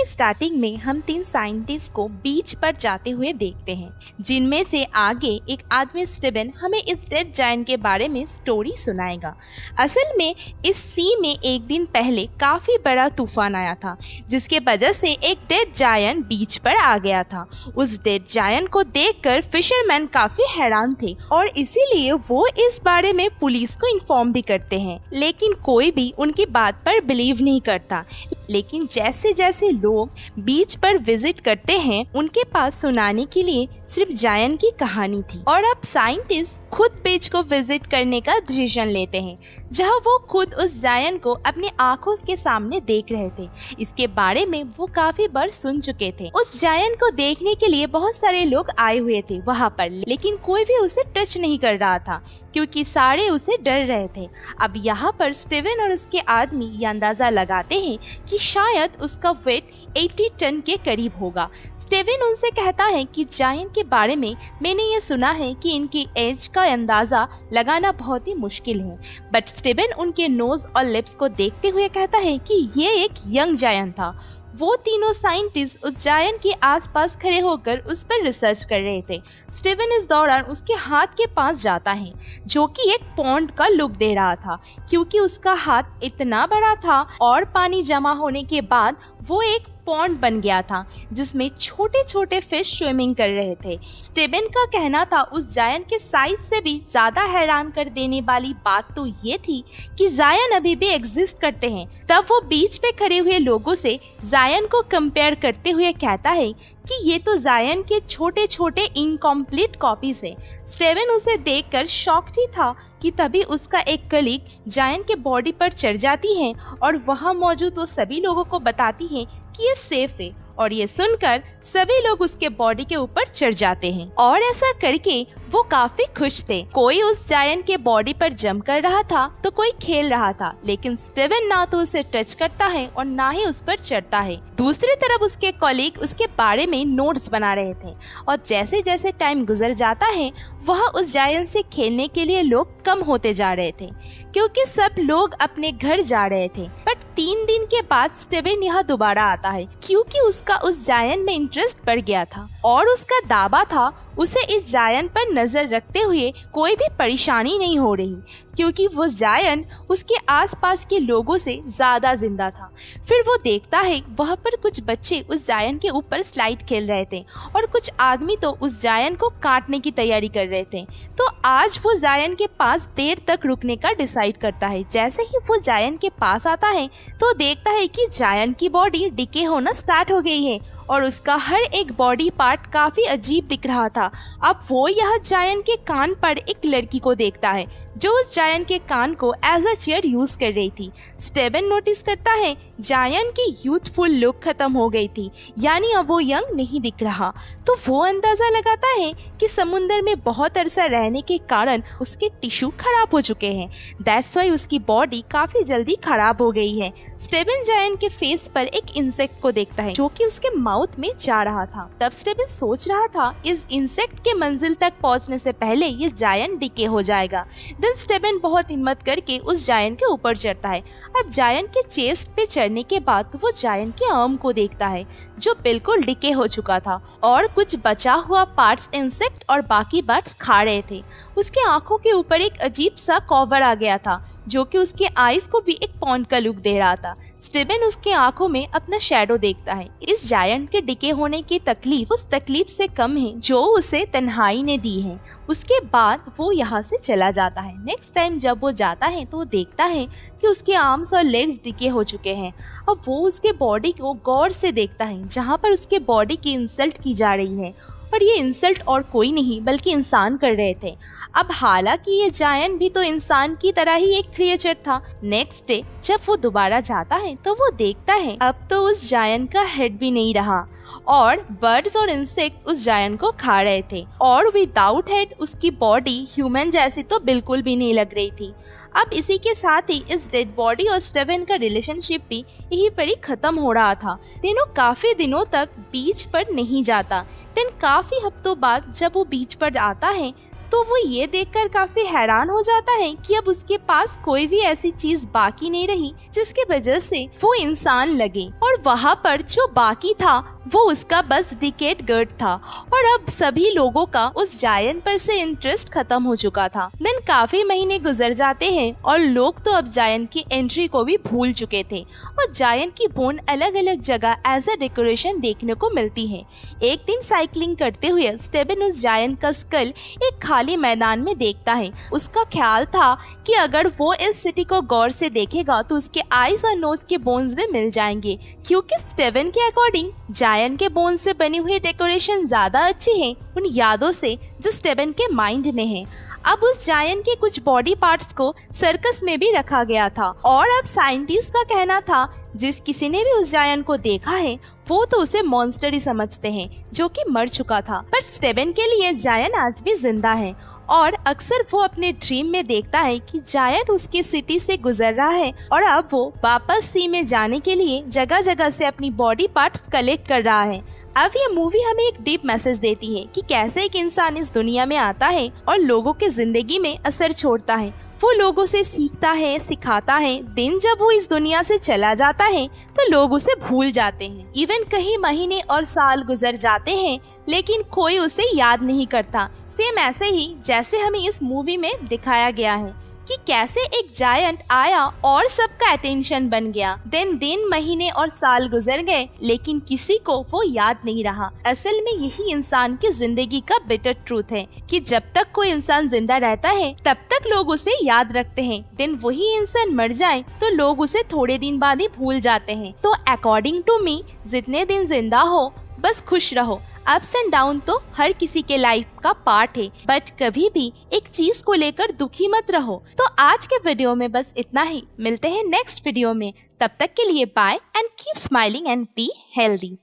की स्टार्टिंग में हम 3 साइंटिस्ट को बीच पर जाते हुए देखते हैं, जिनमें से आगे एक आदमी स्टीवन हमें इस डेड जायंट के बारे में स्टोरी सुनाएगा। असल में इस सी में एक दिन पहले काफी बड़ा तूफान आया था, जिसके वजह से एक डेड जायंट बीच पर आ गया था। उस डेड जायंट को देखकर फिशरमैन काफी हैरान थे और इसीलिए वो इस बारे में पुलिस को इन्फॉर्म भी करते हैं, लेकिन कोई भी उनकी बात पर बिलीव नहीं करता। लेकिन जैसे जैसे लोग बीच पर विजिट करते हैं, उनके पास सुनाने के लिए सिर्फ जायंट की कहानी थी। और अब साइंटिस्ट खुद बीच को विजिट करने का डिसीजन लेते हैं, जहां वो खुद उस जायंट को अपनी आंखों के सामने देख रहे थे। इसके बारे में वो काफी बार सुन चुके थे। उस जायंट को देखने के लिए बहुत सारे लोग आए हुए थे वहां पर, लेकिन कोई भी उसे टच नहीं कर रहा था क्योंकि सारे उसे डर रहे थे। अब यहाँ पर स्टीवन और उसके आदमी ये अंदाजा लगाते हैं कि शायद उसका वेट 80 टन के करीब होगा। स्टीवन उनसे कहता है कि जायंट के बारे में मैंने ये सुना है कि इनकी एज का अंदाजा लगाना बहुत ही मुश्किल है, बट स्टीवन उनके नोज और लिप्स को देखते हुए कहता है कि ये एक यंग जायंट था। वो तीनों साइंटिस्ट उस जायंट के आसपास खड़े होकर उस पर रिसर्च कर रहे थे। स्टीवन इस दौरान उसके हाथ के पास जाता है, जो कि एक पॉन्ड का लुक दे रहा था, क्योंकि उसका हाथ इतना बड़ा था और पानी जमा होने के बाद वो एक पॉन्ड बन गया था जिसमें छोटे छोटे फिश स्विमिंग कर रहे थे। स्टीवन का कहना था उस जायंट के साइज से भी ज्यादा हैरान कर देने वाली बात तो ये थी कि जायंट अभी भी एग्जिस्ट करते हैं। तब वो बीच पे खड़े हुए लोगों से जायंट को कंपेयर करते हुए कहता है कि ये तो जायंट के छोटे छोटे इनकम्प्लीट कॉपीज है। स्टीवन उसे देखकर शॉक्ड ही था कि तभी उसका एक कलीग जायंट के बॉडी पर चढ़ जाती है और वहां मौजूद वो सभी लोगों को बताती है कि ये सेफ है, और ये सुनकर सभी लोग उसके बॉडी के ऊपर चढ़ जाते हैं और ऐसा करके वो काफी खुश थे। कोई उस जायंट के बॉडी पर जंप कर रहा था तो कोई खेल रहा था, लेकिन स्टीवन ना तो उसे टच करता है और ना ही उस पर चढ़ता है। दूसरी तरफ उसके कॉलीग उसके बारे में नोट्स बना रहे थे और जैसे जैसे टाइम गुजर जाता है वह उस जायंट से खेलने के लिए लोग कम होते जा रहे थे, क्योंकि सब लोग अपने घर जा रहे थे। बट 3 दिन के बाद स्टीवन यहाँ दोबारा आता है, क्योंकि उसका उस जायंट में इंटरेस्ट बढ़ गया था और उसका दावा था उसे इस जायंट पर नजर रखते हुए कोई भी परेशानी नहीं हो रही, क्योंकि वो जायंट उसके आसपास के लोगों से ज्यादा जिंदा था। फिर वो देखता है वहाँ पर कुछ बच्चे उस जायंट के ऊपर स्लाइड खेल रहे थे और कुछ आदमी तो उस जायंट को काटने की तैयारी कर रहे थे। तो आज वो जायंट के पास देर तक रुकने का डिसाइड करता है। जैसे ही वो जायंट के पास आता है तो देखता है कि जायंट की बॉडी डिके होना स्टार्ट हो गई है और उसका हर एक बॉडी पार्ट काफी अजीब दिख रहा था। अब वो यह जायंट के कान पर एक लड़की को देखता है जो उस जायंट के कान को एज अ चेयर यूज कर रही थी। स्टीवन नोटिस करता है जायंट की यूथफुल लुक खत्म हो गई थी, यानी अब वो यंग नहीं दिख रहा। तो वो अंदाजा लगाता है कि समुंदर में बहुत अरसा रहने के कारण उसके टिश्यू खराब हो चुके हैं। दैट्स व्हाई उसकी बॉडी काफी जल्दी खराब हो गई है। स्टीवन जायंट के फेस पर एक इंसेक्ट को देखता है जो कि उसके माउथ में जा रहा था। तब स्टीवन सोच रहा था इस इंसेक्ट के मंजिल तक पहुंचने से पहले ये जायंट डिके हो जाएगा। देन स्टीवन बहुत हिम्मत करके उस जायंट के ऊपर चढ़ता है। अब जायंट के चेस्ट पे चढ़ने के बाद वो जायंट के आर्म को देखता है जो बिल्कुल डिके हो चुका था और कुछ बचा हुआ पार्ट्स इंसेक्ट और बाकी पार्ट्स खा रहे थे। उसके आंखों के ऊपर एक अजीब सा कवर आ गया था जो कि उसके आईज को भी एक पॉन्ड का लुक दे रहा था। स्टीवन उसके आंखों में अपना शैडो देखता है। इस जायंट के डिके होने की तकलीफ उस तकलीफ से कम है जो उसे तन्हाई ने दी है। उसके बाद वो यहाँ से चला जाता है। नेक्स्ट टाइम जब वो जाता है तो वो देखता है कि उसके आर्म्स और लेग्स डिके हो चुके हैं। अब वो उसके बॉडी को गौर से देखता है जहाँ पर उसके बॉडी की इंसल्ट की जा रही है, और ये इंसल्ट और कोई नहीं बल्कि इंसान कर रहे थे। अब हालांकि ये जायंट भी तो इंसान की तरह ही एक क्रिएचर था। नेक्स्ट डे जब वो दोबारा जाता है तो वो देखता है अब तो उस जायंट का हेड भी नहीं रहा और बर्ड्स और इंसेक्ट उस जायंट को खा रहे थे, और विदाउट हेड उसकी बॉडी ह्यूमन जैसी तो बिल्कुल भी नहीं लग रही थी। अब इसी के साथ ही इस डेड बॉडी और स्टीवन का रिलेशनशिप भी यहीं पर ही खत्म हो रहा था। तीनों काफी दिनों तक बीच पर नहीं जाता। देन काफी हफ्तों बाद जब वो बीच पर आता है तो वो ये देखकर काफी हैरान हो जाता है कि अब उसके पास कोई भी ऐसी चीज बाकी नहीं रही जिसकी वजह से वो इंसान लगे, और वहाँ पर जो बाकी था वो उसका बस डिकेड गर्ड था, और अब सभी लोगों का उस जायंट पर से इंटरेस्ट खत्म हो चुका था। देन काफी महीने गुजर जाते हैं और लोग तो अब जायंट की एंट्री को भी भूल चुके थे, और जायंट की बोन अलग अलग जगह एज अ डेकोरेशन देखने को मिलती है। एक दिन साइकिलिंग करते हुए स्टेबन उस जायंट का स्कल एक खाली मैदान में देखता है। उसका ख्याल था कि अगर वो इस सिटी को गौर से देखेगा तो उसके आईज और नोज के बोन्स भी मिल जाएंगे, क्योंकि स्टेबन के अकॉर्डिंग जायंट के बोन से बनी हुई डेकोरेशन ज्यादा अच्छी है उन यादों से जो स्टेबन के माइंड में है। अब उस जायंट के कुछ बॉडी पार्ट्स को सर्कस में भी रखा गया था, और अब साइंटिस्ट का कहना था जिस किसी ने भी उस जायंट को देखा है वो तो उसे मॉन्स्टर ही समझते हैं जो कि मर चुका था। पर स्टेबन के लिए जायंट आज भी जिंदा है, और अक्सर वो अपने ड्रीम में देखता है कि जायंट उसके सिटी से गुजर रहा है और अब वो वापस सी में जाने के लिए जगह जगह से अपनी बॉडी पार्ट्स कलेक्ट कर रहा है। अब ये मूवी हमें एक डीप मैसेज देती है कि कैसे एक इंसान इस दुनिया में आता है और लोगों के जिंदगी में असर छोड़ता है। वो लोगों से सीखता है, सिखाता है। दिन जब वो इस दुनिया से चला जाता है तो लोग उसे भूल जाते हैं। इवन कई महीने और साल गुजर जाते हैं लेकिन कोई उसे याद नहीं करता। सेम ऐसे ही जैसे हमें इस मूवी में दिखाया गया है कि कैसे एक जायंट आया और सबका अटेंशन बन गया। दिन महीने और साल गुजर गए लेकिन किसी को वो याद नहीं रहा। असल में यही इंसान की जिंदगी का बिटर ट्रूथ है कि जब तक कोई इंसान जिंदा रहता है तब तक लोग उसे याद रखते हैं। दिन वही इंसान मर जाए तो लोग उसे थोड़े दिन बाद ही भूल जाते हैं। तो अकॉर्डिंग टू मी जितने दिन जिंदा हो बस खुश रहो। अप्स एंड डाउन तो हर किसी के लाइफ का पार्ट है, बट कभी भी एक चीज को लेकर दुखी मत रहो। तो आज के वीडियो में बस इतना ही। मिलते हैं नेक्स्ट वीडियो में, तब तक के लिए bye and keep smiling and be healthy.